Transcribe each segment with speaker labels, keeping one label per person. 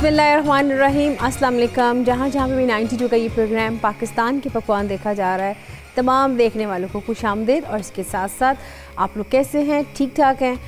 Speaker 1: बिस्मिल्लाहिर्रहमानिर्रहीम, अस्सलाम वालेकुम। जहाँ पे भी 92 का ये प्रोग्राम पाकिस्तान के पकवान देखा जा रहा है, तमाम देखने वालों को खुश आमदीद। और इसके साथ साथ आप लोग कैसे हैं? ठीक ठाक हैं?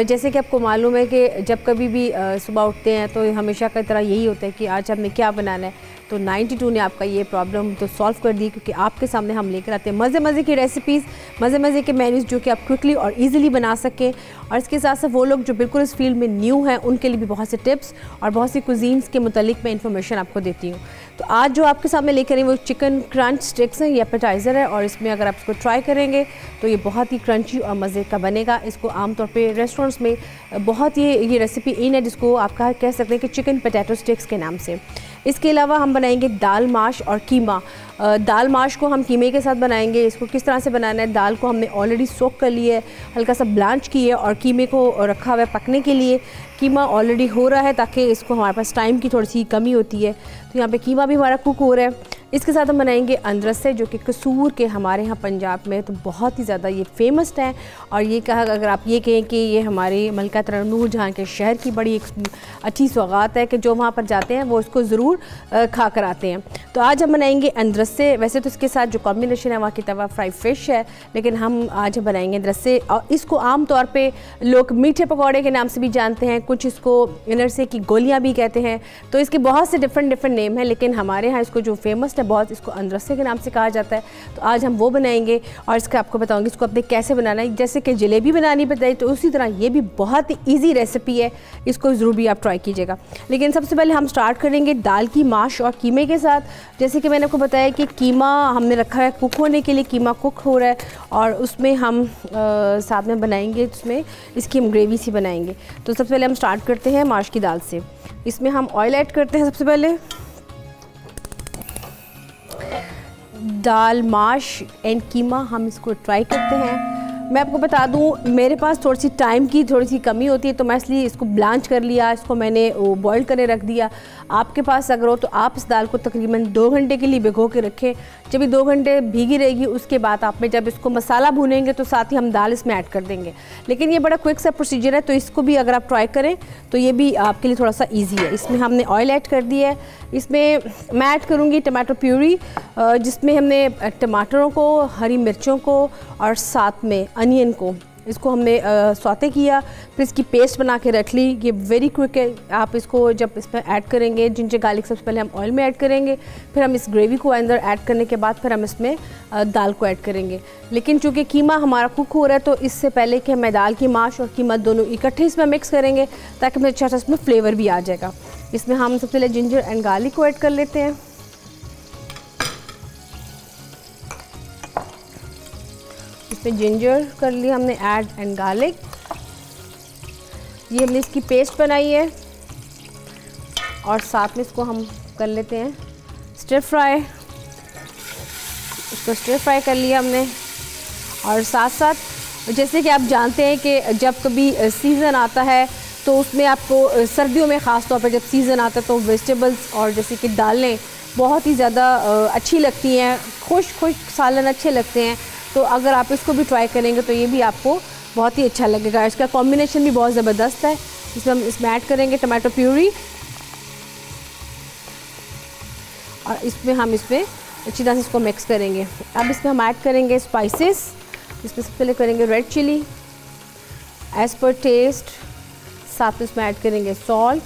Speaker 1: जैसे कि आपको मालूम है कि जब कभी भी सुबह उठते हैं तो हमेशा की तरह यही होता है कि आज हमने क्या बनाना है। तो 92 ने आपका ये प्रॉब्लम तो सॉल्व कर दी, क्योंकि आपके सामने हम लेकर आते हैं मज़े की रेसिपीज़, मज़े के मेन्यूज़ जो कि आप क्विकली और इजीली बना सकें। और इसके साथ साथ वो लोग जो बिल्कुल इस फील्ड में न्यू हैं उनके लिए भी बहुत से टिप्स और बहुत सी कुजीन्स के मुतालिक मैं इन्फॉर्मेशन आपको देती हूँ। तो आज जो आपके सामने लेकर आई वो चिकन क्रंच स्टिक्स हैं, ये एपेटाइज़र है। और इसमें अगर आप इसको ट्राई करेंगे तो ये बहुत ही क्रंची और मज़े का बनेगा। इसको आमतौर पे रेस्टोरेंट्स में बहुत ये रेसिपी इन है, जिसको आप कह सकते हैं कि चिकन पोटैटो स्टिक्स के नाम से। इसके अलावा हम बनाएंगे दाल माश और कीमा। दाल माश को हम कीमे के साथ बनाएंगे। इसको किस तरह से बनाना है, दाल को हमने ऑलरेडी सोक कर लिया है, हल्का सा ब्लांच की है और कीमे को रखा हुआ है पकने के लिए। कीमा ऑलरेडी हो रहा है ताकि इसको हमारे पास टाइम की थोड़ी सी कमी होती है, तो यहाँ पे कीमा भी हमारा कुक हो रहा है। इसके साथ हम बनाएंगे अंदरसे, जो कि कसूर के हमारे यहाँ पंजाब में तो बहुत ही ज़्यादा ये फेमस है। और ये कहा अगर आप ये कहें कि ये हमारे मलका तरह नूरजहां के शहर की बड़ी एक अच्छी सौगात है कि जो वहाँ पर जाते हैं वो इसको ज़रूर खा कर आते हैं। तो आज हम बनाएंगे अंदरसे। वैसे तो इसके साथ जो कॉम्बिनेशन है वहाँ की तवा फ्राई फिश है, लेकिन हम आज बनाएंगे अंदरसे। और इसको आम तौर पे लोग मीठे पकौड़े के नाम से भी जानते हैं, कुछ इसको अंदरसे की गोलियाँ भी कहते हैं। तो इसके बहुत से डिफरेंट नेम हैं, लेकिन हमारे यहाँ इसको जो फेमस है बहुत, इसको अंदरसे के नाम से कहा जाता है। तो आज हम वो बनाएंगे और इसका आपको बताऊंगी इसको अपने कैसे बनाना है। जैसे कि जलेबी बनानी बताई, तो उसी तरह ये भी बहुत ही ईजी रेसिपी है, इसको ज़रूर भी आप ट्राई कीजिएगा। लेकिन सबसे पहले हम स्टार्ट करेंगे दाल की माश और कीमे के साथ। जैसे कि मैंने आपको बताया कि कीमा हमने रखा है कुक होने के लिए, कीमा कुक हो रहा है और उसमें हम साथ में बनाएंगे, उसमें इसकी हम ग्रेवी सी बनाएंगे। तो सबसे पहले हम स्टार्ट करते हैं माश की दाल से। इसमें हम ऑयल ऐड करते हैं। सबसे पहले दाल माश एंड कीमा हम इसको ट्राई करते हैं। मैं आपको बता दूं, मेरे पास थोड़ी सी टाइम की थोड़ी सी कमी होती है, तो मैं इसलिए इसको ब्लांच कर लिया, इसको मैंने बॉईल करके रख दिया। आपके पास अगर हो तो आप इस दाल को तकरीबन 2 घंटे के लिए भिगो के रखें। जब ये 2 घंटे भीगी रहेगी, उसके बाद आप में जब इसको मसाला भूनेंगे तो साथ ही हम दाल इसमें ऐड कर देंगे। लेकिन ये बड़ा क्विक सा प्रोसीजर है, तो इसको भी अगर आप ट्राई करें तो ये भी आपके लिए थोड़ा सा ईजी है। इसमें हमने ऑयल ऐड कर दिया है। इसमें मैं ऐड करूँगी टमाटो प्यूरी, जिसमें हमने टमाटरों को, हरी मिर्चों को और साथ में अनियन को, इसको हमने सौते किया, फिर इसकी पेस्ट बना के रख ली। ये वेरी क्विक है। आप इसको जब इसमें ऐड करेंगे, जिंजर गार्लिक सबसे पहले हम ऑयल में ऐड करेंगे, फिर हम इस ग्रेवी को अंदर ऐड करने के बाद फिर हम इसमें दाल को ऐड करेंगे। लेकिन चूँकि कीमा हमारा कुक हो रहा है, तो इससे पहले कि मैं दाल की माश और कीमा दोनों इकट्ठे इसमें मिक्स करेंगे, ताकि हमें अच्छा सा इसमें फ्लेवर भी आ जाएगा। इसमें हम सबसे पहले जिंजर एंड गार्लिक को ऐड कर लेते हैं। इसमें जिंजर कर लिया हमने ऐड एंड गार्लिक। ये हमने इसकी पेस्ट बनाई है और साथ में इसको हम कर लेते हैं स्टर फ्राई। इसको स्टर फ्राई कर लिया हमने। और साथ साथ जैसे कि आप जानते हैं कि जब कभी सीज़न आता है तो उसमें आपको सर्दियों में ख़ास तौर पर जब सीज़न आता है तो वेजिटेबल्स और जैसे कि दालें बहुत ही ज़्यादा अच्छी लगती हैं, खुश सालन अच्छे लगते हैं। तो अगर आप इसको भी ट्राई करेंगे तो ये भी आपको बहुत ही अच्छा लगेगा। इसका कॉम्बिनेशन भी बहुत ज़बरदस्त है। इसमें हम इसमें ऐड करेंगे टमाटो प्यूरी और इसमें हम अच्छी तरह से इसको मिक्स करेंगे। अब इसमें हम ऐड करेंगे स्पाइसेस। इसमें सबसे पहले करेंगे red chilli as per taste, साथ में इसमें ऐड करेंगे salt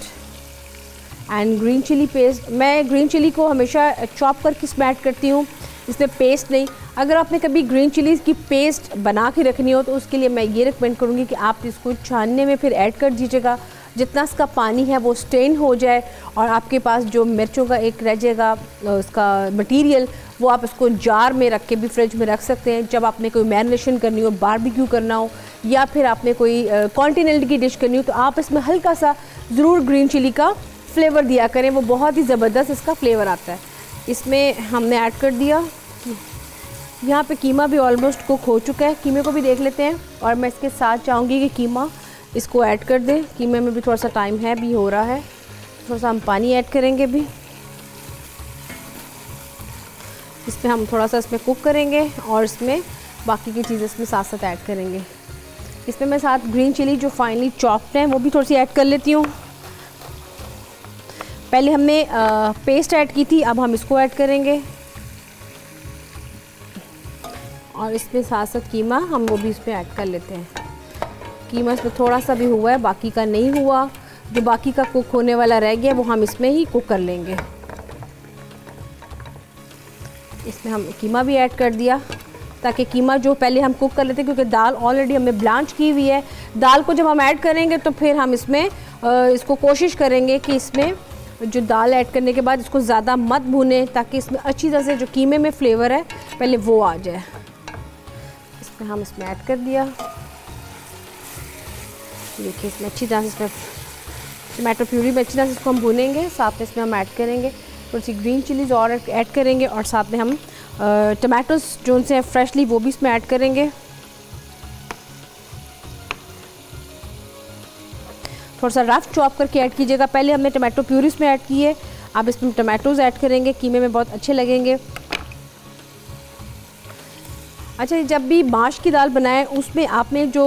Speaker 1: and green chilli paste. मैं ग्रीन चिली को हमेशा चॉप करके इसमें ऐड करती हूँ, इसमें पेस्ट नहीं। अगर आपने कभी ग्रीन चिलीज़ की पेस्ट बना के रखनी हो तो उसके लिए मैं ये रिकमेंड करूँगी कि आप इसको छानने में फिर ऐड कर दीजिएगा, जितना इसका पानी है वो स्टेन हो जाए और आपके पास जो मिर्चों का एक रह जाएगा उसका मटेरियल, वो आप इसको जार में रख के भी फ्रिज में रख सकते हैं। जब आपने कोई मैरिनेशन करनी हो, बारबेक्यू करना हो या फिर आपने कोई कॉन्टिनेंटल की डिश करनी हो, तो आप इसमें हल्का सा ज़रूर ग्रीन चिली का फ्लेवर दिया करें, वो बहुत ही ज़बरदस्त इसका फ्लेवर आता है। इसमें हमने ऐड कर दिया। यहाँ पे कीमा भी ऑलमोस्ट कुक हो चुका है, कीमे को भी देख लेते हैं। और मैं इसके साथ चाहूँगी कि कीमा इसको ऐड कर दें। कीमे में भी थोड़ा सा टाइम है, भी हो रहा है, थोड़ा सा हम पानी ऐड करेंगे भी। इसमें हम थोड़ा सा इसमें कुक करेंगे और इसमें बाकी की चीज़ें इसमें साथ साथ ऐड करेंगे। इसमें मैं साथ ग्रीन चिली जो फाइनली चॉप्ड है वो भी थोड़ी सी ऐड कर लेती हूँ। पहले हमने पेस्ट ऐड की थी, अब हम इसको ऐड करेंगे और इसमें साथ साथ कीमा हम वो भी इसमें ऐड कर लेते हैं। कीमा इसमें थोड़ा सा भी हुआ है, बाकी का नहीं हुआ। जो बाकी का कुक होने वाला रह गया वो हम इसमें ही कुक कर लेंगे। इसमें हम कीमा भी ऐड कर दिया ताकि कीमा जो पहले हम कुक कर लेते हैं, क्योंकि दाल ऑलरेडी हमने ब्लांच की हुई है। दाल को जब हम ऐड करेंगे तो फिर हम इसमें इसको कोशिश करेंगे कि इसमें जो दाल ऐड करने के बाद इसको ज़्यादा मत भूनें, ताकि इसमें अच्छी तरह से जो कीमे में फ्लेवर है पहले वो आ जाए। इसमें हम इसमें ऐड कर दिया। देखिए इसमें अच्छी तरह से इसमें टमाटो प्यूरी में अच्छी तरह से इसको हम भूनेंगे। साथ में इसमें हम ऐड करेंगे थोड़ी सी ग्रीन चिलीज़ और ऐड करेंगे, और साथ में हम टमाटोज जो से फ्रेशली वो भी इसमें ऐड करेंगे। थोड़ा सा रफ चॉप करके ऐड कीजिएगा। पहले हमने टमाटो प्यूरी इसमें ऐड की है, अब इसमें टमाटोज़ ऐड करेंगे, कीमे में बहुत अच्छे लगेंगे। अच्छा, जब भी माश की दाल बनाएं उसमें आपने जो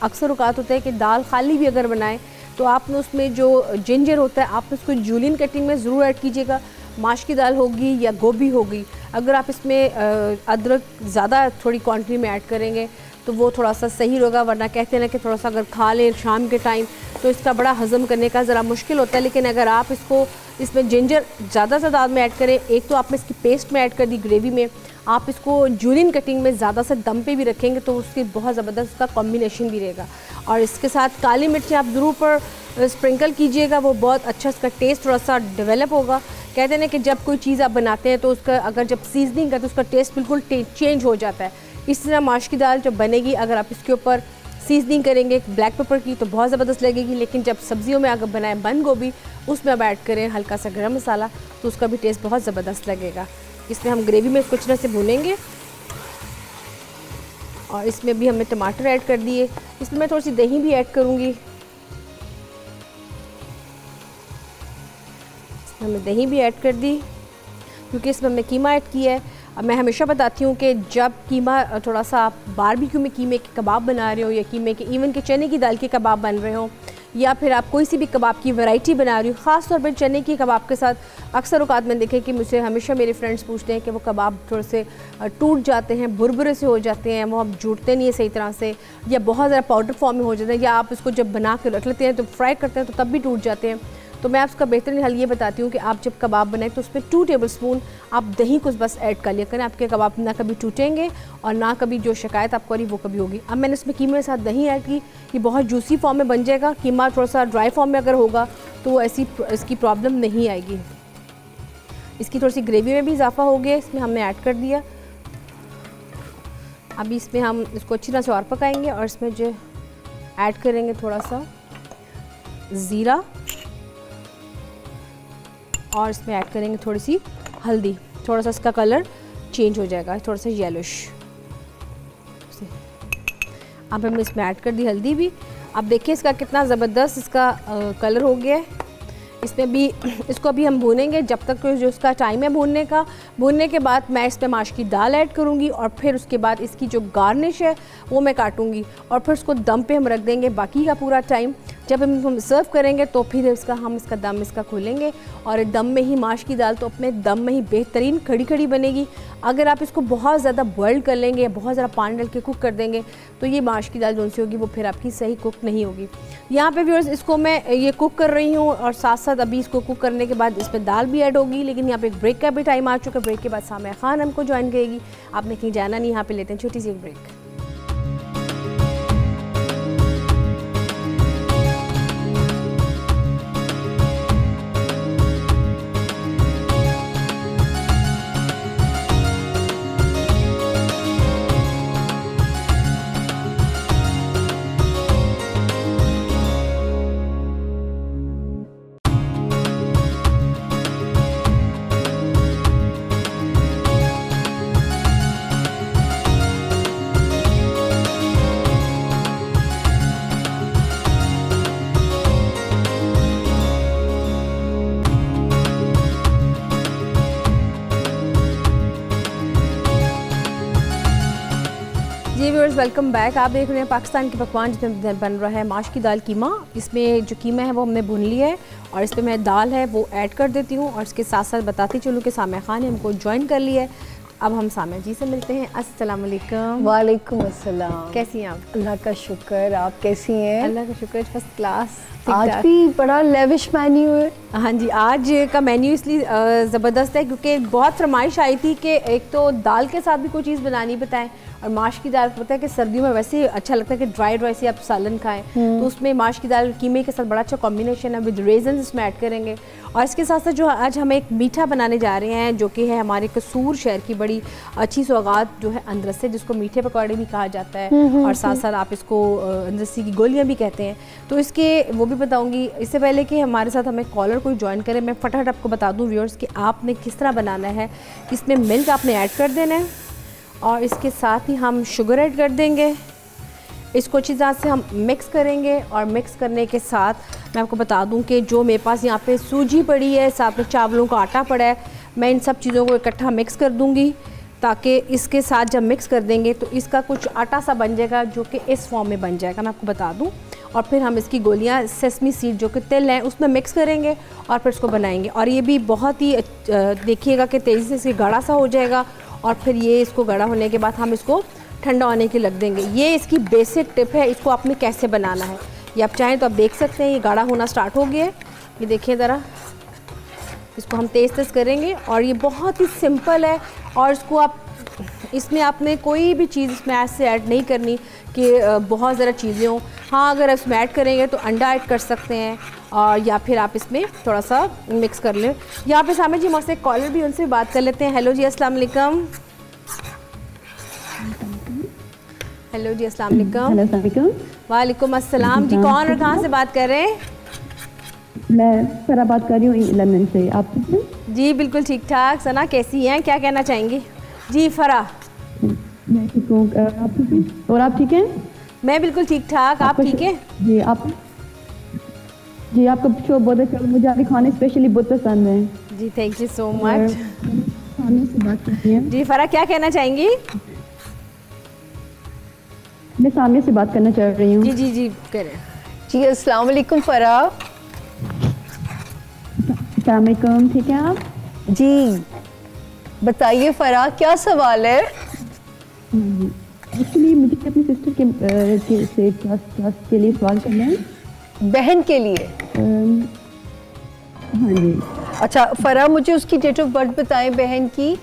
Speaker 1: अक्सर औकात होता है कि दाल खाली भी अगर बनाएं तो आपने उसमें जो जिंजर होता है आपने उसको जूलियन कटिंग में ज़रूर ऐड कीजिएगा। माश की दाल होगी या गोभी होगी, अगर आप इसमें अदरक ज़्यादा थोड़ी क्वांटिटी में ऐड करेंगे तो वो थोड़ा सा सही होगा। वरना कहते हैं ना कि थोड़ा सा अगर खा लें शाम के टाइम तो इसका बड़ा हज़म करने का ज़रा मुश्किल होता है। लेकिन अगर आप इसको इसमें जिंजर ज़्यादा तादाद में ऐड करें, एक तो आपने इसकी पेस्ट में ऐड कर दी ग्रेवी में, आप इसको जूलियन कटिंग में ज़्यादा से दम पे भी रखेंगे तो उसकी बहुत ज़बरदस्त उसका कॉम्बिनेशन भी रहेगा। और इसके साथ काली मिर्चें आप ज़रूर पर स्प्रिंकल कीजिएगा, वो बहुत अच्छा इसका टेस्ट थोड़ा सा डेवलप होगा। कहते हैं ना कि जब कोई चीज़ आप बनाते हैं तो उसका अगर जब सीजनिंग है तो उसका टेस्ट बिल्कुल चेंज हो जाता है। इस तरह माश की दाल जब बनेगी, अगर आप इसके ऊपर सीजनिंग करेंगे ब्लैक पेपर की तो बहुत ज़बरदस्त लगेगी। लेकिन जब सब्जियों में अगर बनाएं बंद गोभी, उसमें आप ऐड करें हल्का सा गरम मसाला तो उसका भी टेस्ट बहुत ज़बरदस्त लगेगा। इसमें हम ग्रेवी में कुछ तरह से भूनेंगे और इसमें भी हमने टमाटर ऐड कर दिए। इसमें मैं थोड़ी सी दही भी ऐड करूँगी। इसमें हमने दही भी ऐड कर दी क्योंकि इसमें हमने कीमा ऐड किया है। अब मैं हमेशा बताती हूँ कि जब कीमा थोड़ा सा आप बारबेक्यू में कीमे के कबाब बना रहे हो या कीमे के इवन के चने की दाल के कबाब बन रहे हो या फिर आप कोई सी भी कबाब की वैरायटी बना रही हो, ख़ास तौर पर चने की कबाब के साथ अक्सर औकात में देखें कि मुझसे हमेशा मेरे फ्रेंड्स पूछते हैं कि वो कबाब थोड़े से टूट जाते हैं, बुरबुरे से हो जाते हैं, वो अब जुड़ते नहीं है सही तरह से, या बहुत ज़्यादा पाउडर फॉर्म में हो जाते हैं, या आप इसको जब बना के रख लेते हैं तो फ्राई करते हैं तो तब भी टूट जाते हैं। तो मैं आपका बेहतरीन हल ये बताती हूँ कि आप जब कबाब बनाएं तो उसमें 2 टेबलस्पून आप दही को बस ऐड कर लिया करें। आपके कबाब ना कभी टूटेंगे और ना कभी जो शिकायत आपको रही वो कभी होगी। अब मैंने इसमें कीमे के साथ दही ऐड की, ये बहुत जूसी फॉर्म में बन जाएगा। कीमा थोड़ा सा ड्राई फॉर्म में अगर होगा तो वो ऐसी इसकी प्रॉब्लम नहीं आएगी। इसकी थोड़ी सी ग्रेवी में भी इजाफा हो गया, इसमें हमने ऐड कर दिया। अभी इसमें हम इसको अच्छी तरह से और पकाएंगे और इसमें जो ऐड करेंगे थोड़ा सा ज़ीरा और इसमें ऐड करेंगे थोड़ी सी हल्दी, थोड़ा सा इसका कलर चेंज हो जाएगा, थोड़ा सा येलोश। अब हमने इसमें ऐड कर दी हल्दी भी। अब देखिए इसका कितना ज़बरदस्त इसका कलर हो गया है। इसमें भी इसको अभी हम भूनेंगे जब तक जो इसका टाइम है भूनने का। भूनने के बाद मैं इसमें माश की दाल ऐड करूँगी और फिर उसके बाद इसकी जो गार्निश है वो मैं काटूँगी और फिर उसको दम पे हम रख देंगे बाकी का पूरा टाइम। जब हम सर्व करेंगे तो फिर हम इसका दम खोलेंगे और दम में ही माश की दाल तो अपने दम में ही बेहतरीन खड़ी खड़ी बनेगी। अगर आप इसको बहुत ज़्यादा बॉयल कर लेंगे या बहुत ज़्यादा पानी डाल के कुक कर देंगे तो ये माश की दाल जो सी होगी वो फिर आपकी सही कुक नहीं होगी। यहाँ पे व्यूअर्स इसको मैं ये कुक कर रही हूँ और साथ साथ अभी इसको कुक करने के बाद इसमें दाल भी ऐड होगी। लेकिन यहाँ पे एक ब्रेक का भी टाइम आ चुका है। ब्रेक के बाद सामिया खान हमको ज्वाइन करेगी। आपने कहीं जाना नहीं, यहाँ पे लेते हैं छोटी सी एक ब्रेक। Viewers, welcome back. आप देख रहे हैं पाकिस्तान के पकवान जिसमें बन रहा है माश की दाल कीमा। इसमें जो कीमा है वो हमने भून लिया है और इस पर मैं दाल है वो ऐड कर देती हूँ और इसके साथ साथ बताती चलूँ कि सामिया खान ने हमको ज्वाइन कर लिया है। अब हम सामिया जी से मिलते हैं। अस्सलाम वालेकुम।
Speaker 2: वालेकुम अस्सलाम।
Speaker 1: कैसी हैं आप?
Speaker 2: अल्लाह का शुक्र, आप कैसी हैं?
Speaker 1: अल्लाह का शुक्र, फर्स्ट क्लास।
Speaker 2: आज भी बड़ा लेविश मेन्यू है।
Speaker 1: हाँ जी, आज का मेन्यू इसलिए ज़बरदस्त है क्योंकि बहुत फरमाइश आई थी कि एक तो दाल के साथ भी कोई चीज़ बनानी बताएं। और माश की दाल पता है कि सर्दियों में वैसे ही अच्छा लगता है कि ड्राई ड्राई से आप सालन खाएं, तो उसमें माश की दाल कीमे के साथ बड़ा अच्छा कॉम्बिनेशन है। विद रेजन इसमें ऐड करेंगे और इसके साथ साथ जो आज हम एक मीठा बनाने जा रहे हैं जो कि है हमारे कसूर शहर की बड़ी अच्छी सौगात जो है अंदरसे, जिसको मीठे पकौड़े भी कहा जाता है और साथ साथ आप इसको अंदरसी की गोलियाँ भी कहते हैं। तो इसके वो भी बताऊँगी। इससे पहले कि हमारे साथ हमें कॉलर कोई ज्वाइन करे, मैं फटाफट आपको बता दूँ व्यूअर्स कि आपने किस तरह बनाना है। इसमें मिल्क आपने ऐड कर देना है और इसके साथ ही हम शुगर ऐड कर देंगे। इसको अच्छी तरह से हम मिक्स करेंगे और मिक्स करने के साथ मैं आपको बता दूं कि जो मेरे पास यहाँ पे सूजी पड़ी है, साथ में चावलों का आटा पड़ा है, मैं इन सब चीज़ों को इकट्ठा मिक्स कर दूंगी ताकि इसके साथ जब मिक्स कर देंगे तो इसका कुछ आटा सा बन जाएगा जो कि इस फॉर्म में बन जाएगा, मैं आपको बता दूँ। और फिर हम इसकी गोलियाँ सेसमी सीड जो कि तिल हैं उसमें मिक्स करेंगे और फिर इसको बनाएंगे। और ये भी बहुत ही देखिएगा कि तेज़ी से इसकी गाढ़ा सा हो जाएगा और फिर ये इसको गाढ़ा होने के बाद हम इसको ठंडा होने के रख देंगे। ये इसकी बेसिक टिप है, इसको आपने कैसे बनाना है ये आप चाहें तो आप देख सकते हैं। ये गाढ़ा होना स्टार्ट हो गया है, ये देखिए ज़रा। इसको हम तेज़ तेज़ करेंगे और ये बहुत ही सिंपल है और इसको आप इसमें आपने कोई भी चीज़ इसमें ऐसे ऐड नहीं करनी कि बहुत ज़रा चीज़ें हों। हाँ, अगर इसमें ऐड करेंगे तो अंडा ऐड कर सकते हैं और या फिर आप इसमें थोड़ा सा मिक्स कर लें। यहाँ पे सामने जी हमारे से कॉलर भी, उनसे बात कर लेते हैं। हेलो जी, अस्सलाम वालेकुम। हेलो जी, अस्सलाम वालेकुम। वालेकुम अस्सलाम जी, कौन और कहाँ से बात कर रहे हैं?
Speaker 3: मैं सना बात कर रही हूँ लंदन से। आप ठीक हैं?
Speaker 1: जी बिल्कुल ठीक ठाक। सना कैसी हैं, क्या कहना चाहेंगी? जी फरा।
Speaker 3: मैं ठीक हूँ, आप ठीक हैं? और आप ठीक हैं?
Speaker 1: मैं बिल्कुल ठीक ठाक, आप ठीक हैं?
Speaker 3: जी आपका शो बहुत अच्छा, मुझे आपके खाने स्पेशली बहुत पसंद है।
Speaker 1: जी थैंक यू सो मच।
Speaker 3: सामने से बात करती हैं।
Speaker 1: जी फरा, क्या कहना चाहेंगी?
Speaker 3: मैं सामने से बात करना चाह रही हूँ।
Speaker 1: जी जी जी करें।
Speaker 2: जी अस्सलाम वालेकुम फ़रा।
Speaker 3: अस्सलाम वालेकुम, ठीक हैं आप?
Speaker 2: जी बताइए फ़रा, क्या सवाल है?
Speaker 3: एक्चुअली मुझे अपनी सिस्टर से क्लास के लिए सवाल करना है।
Speaker 2: बहन के लिए?
Speaker 3: हाँ जी।
Speaker 2: अच्छा फ़रा, मुझे उसकी डेट ऑफ बर्थ बताएं बहन की।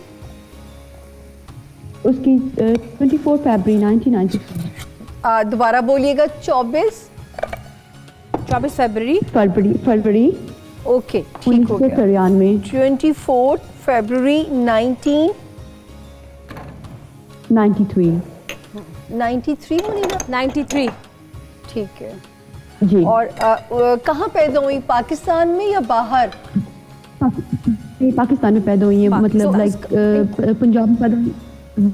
Speaker 3: उसकी 24 फरवरी 1994।
Speaker 2: दोबारा बोलिएगा। 24
Speaker 1: फरवरी।
Speaker 2: ओके ठीक हो गया।
Speaker 3: 1993।
Speaker 2: 24 फरवरी 1993 बोलिएगा।
Speaker 1: 93।
Speaker 2: ठीक है
Speaker 3: जी।
Speaker 2: और कहाँ पैदा हुई, पाकिस्तान में या बाहर?
Speaker 3: पाकिस्तान में पैदा हुई है, मतलब लाइक पंजाब में पैदा हुई।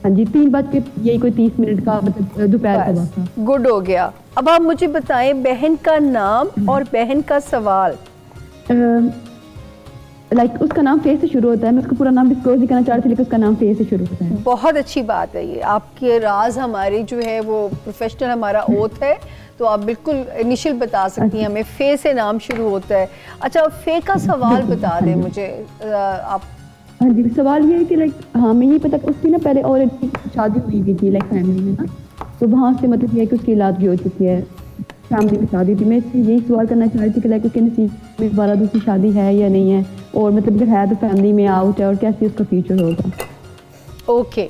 Speaker 3: हाँ जी, 3 यही कोई 30 मिनट का मतलब दोपहर का वक्त था।
Speaker 2: गुड हो गया। अब आप मुझे बताएं बहन का नाम और बहन का सवाल।
Speaker 3: लाइक उसका नाम फे से शुरू होता है। मैं उसका पूरा नाम डिस्क्लोज नहीं करना चाह रही थी लेकिन उसका नाम फे से शुरू होता है।
Speaker 2: बहुत अच्छी बात है ये, आपके राज हमारे जो है वो प्रोफेशनल हमारा ओथ है, तो आप बिल्कुल इनिशियल बता सकती हैं हमें। फे से नाम शुरू होता है। अच्छा, फे का सवाल बता दें मुझे आप।
Speaker 3: हाँ जी, सवाल ये है कि लाइक हाँ मैं ये पता उसकी ना पहले और शादी हुई भी थी लाइक फैमिली में ना, तो वहाँ से मतलब ये है कि उसकी औलाद भी हो चुकी है, फैमिली में शादी थी। मैं यही सवाल करना चाह रही थी कि लाइक उसके नसीब में दोबारा दूसरी शादी है या नहीं है, और मतलब अगर है तो फैमिली में आउट है और कैसे उसका फ्यूचर होगा।
Speaker 2: ओके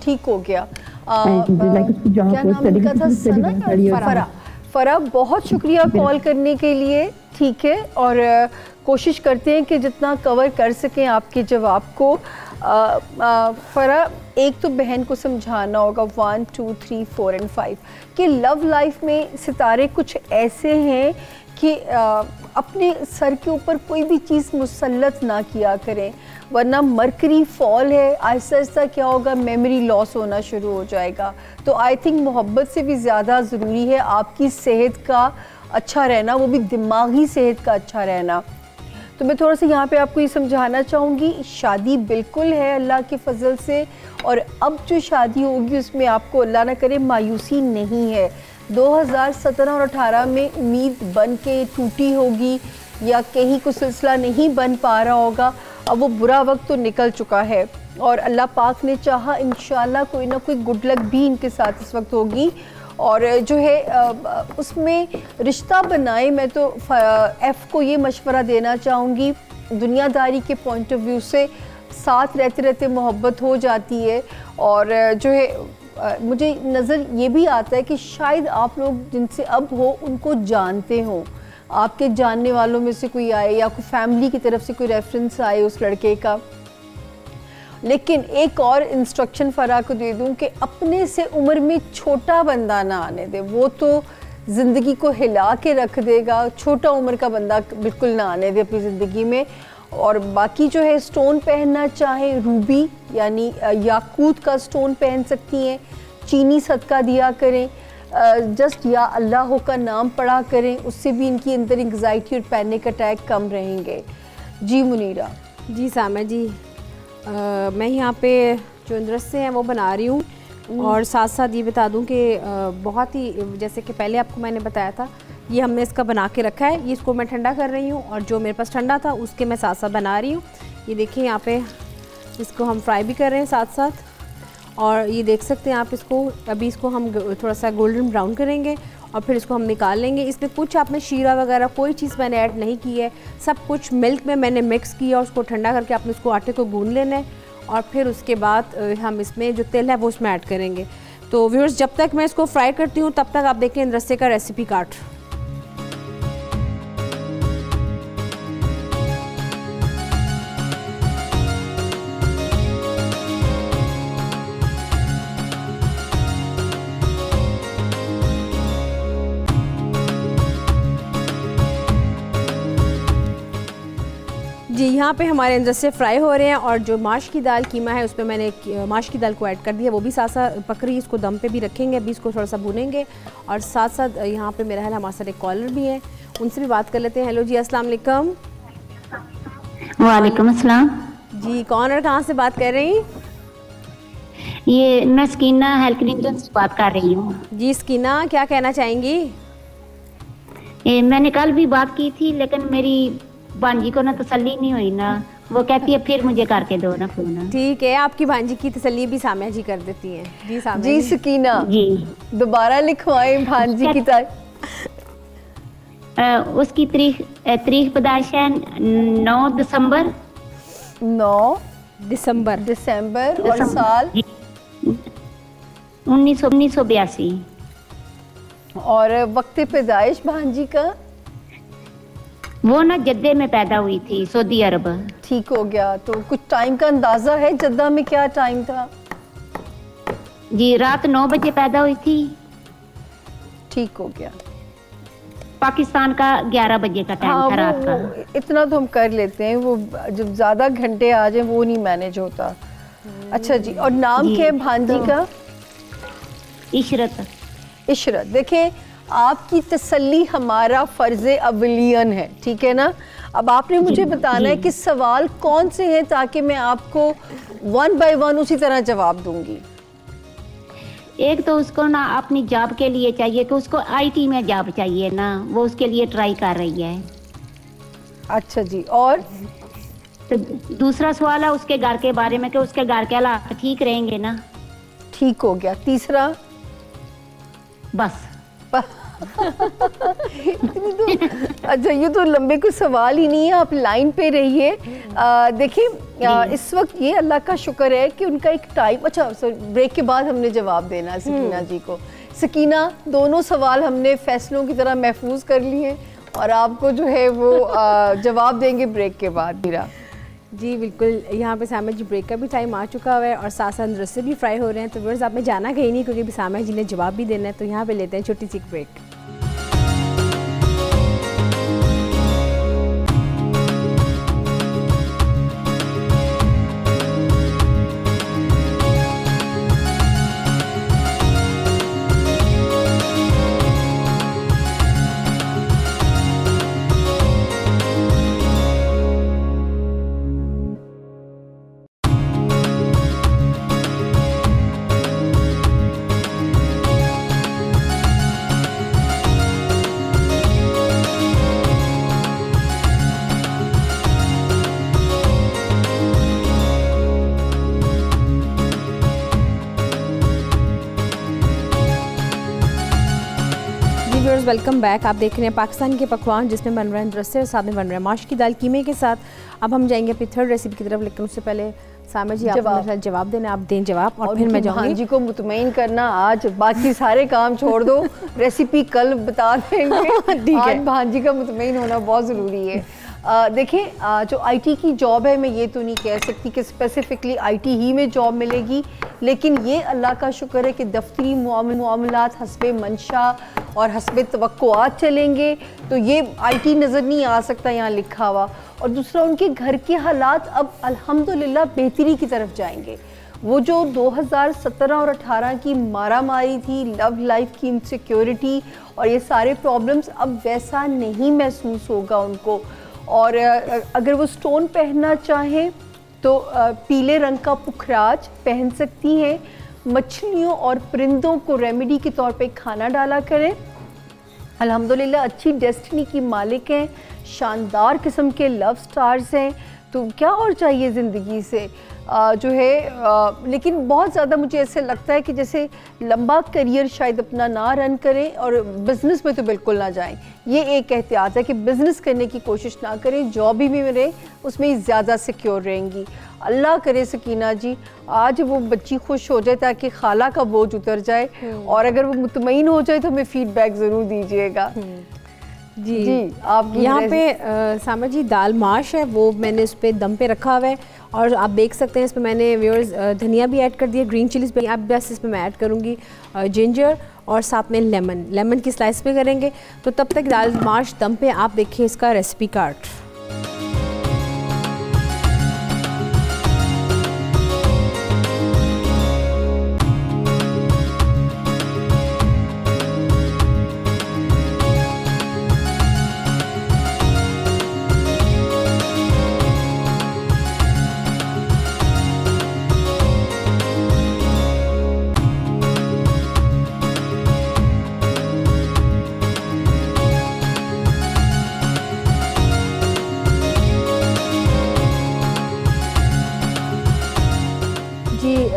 Speaker 2: ठीक हो गया।
Speaker 3: क्या नाम
Speaker 2: उनका था? सना? फरा, बहुत शुक्रिया कॉल करने के लिए। ठीक है, और कोशिश करते हैं कि जितना कवर कर सकें आपके जवाब को। फरा, एक तो बहन को समझाना होगा 1 2 3 4 और 5 कि लव लाइफ में सितारे कुछ ऐसे हैं कि अपने सर के ऊपर कोई भी चीज़ मुसल्लत ना किया करें, वरना मरकरी फॉल है, आहिस्ता आहिस्ता क्या होगा, मेमोरी लॉस होना शुरू हो जाएगा। तो आई थिंक मोहब्बत से भी ज़्यादा ज़रूरी है आपकी सेहत का अच्छा रहना, वो भी दिमागी सेहत का अच्छा रहना। तो मैं थोड़ा सा यहाँ पे आपको ये समझाना चाहूँगी, शादी बिल्कुल है अल्लाह के फजल से, और अब जो शादी होगी उसमें आपको अल्लाह ना करे मायूसी नहीं है। 2017 और 18 में उम्मीद बन के टूटी होगी या कहीं कुछ सिलसिला नहीं बन पा रहा होगा, अब वो बुरा वक्त तो निकल चुका है और अल्लाह पाक ने चाहा इंशाल्लाह कोई ना कोई गुड लक भी इनके साथ इस वक्त होगी। और जो है उसमें रिश्ता बनाए, मैं तो एफ़ को ये मशवरा देना चाहूँगी, दुनियादारी के पॉइंट ऑफ व्यू से साथ रहते रहते मोहब्बत हो जाती है। और जो है मुझे नज़र ये भी आता है कि शायद आप लोग जिनसे अब हो उनको जानते हो, आपके जानने वालों में से कोई आए या कोई फैमिली की तरफ से कोई रेफरेंस आए उस लड़के का। लेकिन एक और इंस्ट्रक्शन फ़रा को दे दूं कि अपने से उम्र में छोटा बंदा ना आने दे, वो तो ज़िंदगी को हिला के रख देगा। छोटा उम्र का बंदा बिल्कुल ना आने दे अपनी ज़िंदगी में। और बाकी जो है स्टोन पहनना चाहे रूबी यानी याकूत का स्टोन पहन सकती हैं, चीनी सदका दिया करें, जस्ट या अल्लाह का नाम पढ़ा करें, उससे भी इनकी अंदर एंग्जाइटी और पैनिक अटैक कम रहेंगे। जी मुनीरा।
Speaker 1: जी सामा जी, मैं यहाँ पे जो नृत्य हैं वो बना रही हूँ, और साथ साथ ये बता दूँ कि बहुत ही जैसे कि पहले आपको मैंने बताया था, ये हमने इसका बना के रखा है, ये इसको मैं ठंडा कर रही हूँ, और जो मेरे पास ठंडा था उसके मैं साथ साथ बना रही हूँ। ये देखिए यहाँ पे इसको हम फ्राई भी कर रहे हैं साथ साथ, और ये देख सकते हैं आप इसको, अभी इसको हम थोड़ा सा गोल्डन ब्राउन करेंगे और फिर इसको हम निकाल लेंगे। इसमें कुछ आपने शीरा वगैरह कोई चीज़ मैंने ऐड नहीं की है, सब कुछ मिल्क में मैंने मिक्स किया और उसको ठंडा करके आपने उसको आटे को गूंद लेना है, और फिर उसके बाद हम इसमें जो तेल है वो उसमें ऐड करेंगे। तो व्यूअर्स, जब तक मैं इसको फ्राई करती हूँ तब तक आप देखें नृत्य का रेसिपी कार्ड। जी, यहाँ पे हमारे अंदर से फ्राई हो रहे हैं, और जो माश की दाल कीमा है उसमें मैंने माश की दाल को ऐड कर दिया, वो भी साथ साथ पक रही है, इसको दम पे भी रखेंगे, अभी इसको थोड़ा सा भूनेंगे। और साथ साथ यहाँ पे मेरा है हमारे साथ एक कॉलर भी है, उनसे भी बात कर लेते हैं। हेलो जी, अस्सलाम वालेकुम।
Speaker 4: वालेकुम अस्सलाम
Speaker 1: जी, कौन और कहाँ से बात कर रही?
Speaker 4: ये मैं स्कीना हेल्किंगटन से बात कर रही हूँ।
Speaker 1: जी स्कीना, क्या कहना चाहेंगी?
Speaker 4: मैंने कल भी बात की थी, लेकिन मेरी भांजी को ना तसल्ली नहीं हुई ना, वो कहती है फिर मुझे करके दो ना फोन।
Speaker 1: ठीक है, आपकी भांजी की तसल्ली भी सामिया जी कर देती हैं। जी सामिया
Speaker 2: जी सकीना जी, दोबारा लिखवाएं भांजी की
Speaker 4: उसकी तारीख पैदाइश है 9 दिसंबर।
Speaker 2: 9
Speaker 1: दिसंबर
Speaker 2: और साल
Speaker 4: 1982।
Speaker 2: और वक्त पैदाइश भांजी का?
Speaker 4: वो ना जद्दे में पैदा हुई थी, सऊदी अरब।
Speaker 2: ठीक हो गया। तो कुछ टाइम का अंदाजा है, जद्दा में क्या टाइम था?
Speaker 4: जी रात 9 बजे पैदा हुई थी।
Speaker 2: ठीक हो गया।
Speaker 4: पाकिस्तान का 11 बजे का टाइम था रात का।
Speaker 2: इतना तो हम कर लेते हैं, वो जब ज्यादा घंटे आ जाए वो नहीं मैनेज होता। अच्छा जी, और नाम क्या है भांजी का?
Speaker 4: इशरत।
Speaker 2: इशरत, देखें आपकी तसल्ली हमारा फर्ज अवलियन है, ठीक है ना। अब आपने मुझे बताना है कि सवाल कौन से हैं, ताकि मैं आपको 1 बाय 1 उसी तरह जवाब दूंगी।
Speaker 4: एक तो उसको ना अपनी जॉब के लिए चाहिए कि उसको आईटी में जॉब चाहिए ना, वो उसके लिए ट्राई कर रही है।
Speaker 2: अच्छा जी, और
Speaker 4: तो दूसरा सवाल है उसके घर के बारे में कि उसके घर के हालात ठीक रहेंगे ना।
Speaker 2: ठीक हो गया। तीसरा?
Speaker 4: बस
Speaker 2: अच्छा, ये तो लंबे कुछ सवाल ही नहीं है, आप लाइन पे रहिए। देखिए इस वक्त ये अल्लाह का शुक्र है कि उनका एक टाइम, अच्छा सॉरी, ब्रेक के बाद हमने जवाब देना है सकीना जी को। सकीना, दोनों सवाल हमने फैसलों की तरह महफूज कर लिए और आपको जो है वो जवाब देंगे ब्रेक के बाद। मीरा
Speaker 1: जी बिल्कुल, यहाँ पे सामिया जी ब्रेक का भी टाइम आ चुका हुआ है और साथ साथ नृत्य भी फ्राई हो रहे हैं, तो व्यूअर्स आपने जाना कहीं नहीं, क्योंकि सामिया जी ने जवाब भी देना है। तो यहाँ पे लेते हैं छोटी सी ब्रेक। Welcome back. आप देख रहे हैं पाकिस्तान के पकवान, जिसमें बन रहा है दरसे और साथ में बन रहा है माश की दाल कीमे के साथ। अब हम जाएंगे अपनी थर्ड रेसिपी की तरफ, लेकिन उससे पहले सामा जी आप मेरे साथ जवाब देना, आप दें जवाब और फिर मैं जाऊंगी।
Speaker 2: भांजी को मुतमईन करना, आज बाकी सारे काम छोड़ दो, रेसिपी कल बता देंगे। आज भांजी का मुतमईन होना बहुत ज़रूरी है। देखिए, जो आईटी की जॉब है, मैं ये तो नहीं कह सकती कि स्पेसिफिकली आईटी ही में जॉब मिलेगी, लेकिन ये अल्लाह का शुक्र है कि दफ्तरी मामलात हस्बे मंशा और हस्बे तवक्कुआत चलेंगे, तो ये आईटी नज़र नहीं आ सकता यहाँ लिखा हुआ। और दूसरा, उनके घर के हालात अब अल्हम्दुलिल्लाह बेहतरी की तरफ जाएंगे। वो जो 2017 और 18 की मारा मारी थी, लव लाइफ की इनसिक्योरिटी और ये सारे प्रॉब्लम्स, अब वैसा नहीं महसूस होगा उनको। और अगर वो स्टोन पहनना चाहें तो पीले रंग का पुखराज पहन सकती हैं। मछलियों और परिंदों को रेमेडी के तौर पे खाना डाला करें। अल्हम्दुलिल्लाह अच्छी डेस्टिनी की मालिक हैं, शानदार किस्म के लव स्टार्स हैं, तो क्या और चाहिए ज़िंदगी से जो है। लेकिन बहुत ज़्यादा मुझे ऐसे लगता है कि जैसे लंबा करियर शायद अपना ना रन करें और बिज़नेस में तो बिल्कुल ना जाएं। ये एक एहतियात है कि बिज़नेस करने की कोशिश ना करें, जॉब ही में रहें, उसमें ही ज़्यादा सिक्योर रहेंगी। अल्लाह करे सकीना जी आज वो बच्ची खुश हो जाए ताकि खाला का बोझ उतर जाए, और अगर वो मुतमईन हो जाए तो हमें फीडबैक ज़रूर दीजिएगा।
Speaker 1: जी आप यहाँ पे सामा जी दाल माश है, वो मैंने उस पर दम पे रखा हुआ है, और आप देख सकते हैं इस पर मैंने व्यूअर्स धनिया भी ऐड कर दिया, ग्रीन चिलीज भी। अब बस इसमें मैं ऐड करूँगी जिंजर और साथ में लेमन की स्लाइस पे करेंगे। तो तब तक दाल माश दम पे आप देखिए इसका रेसिपी कार्ड।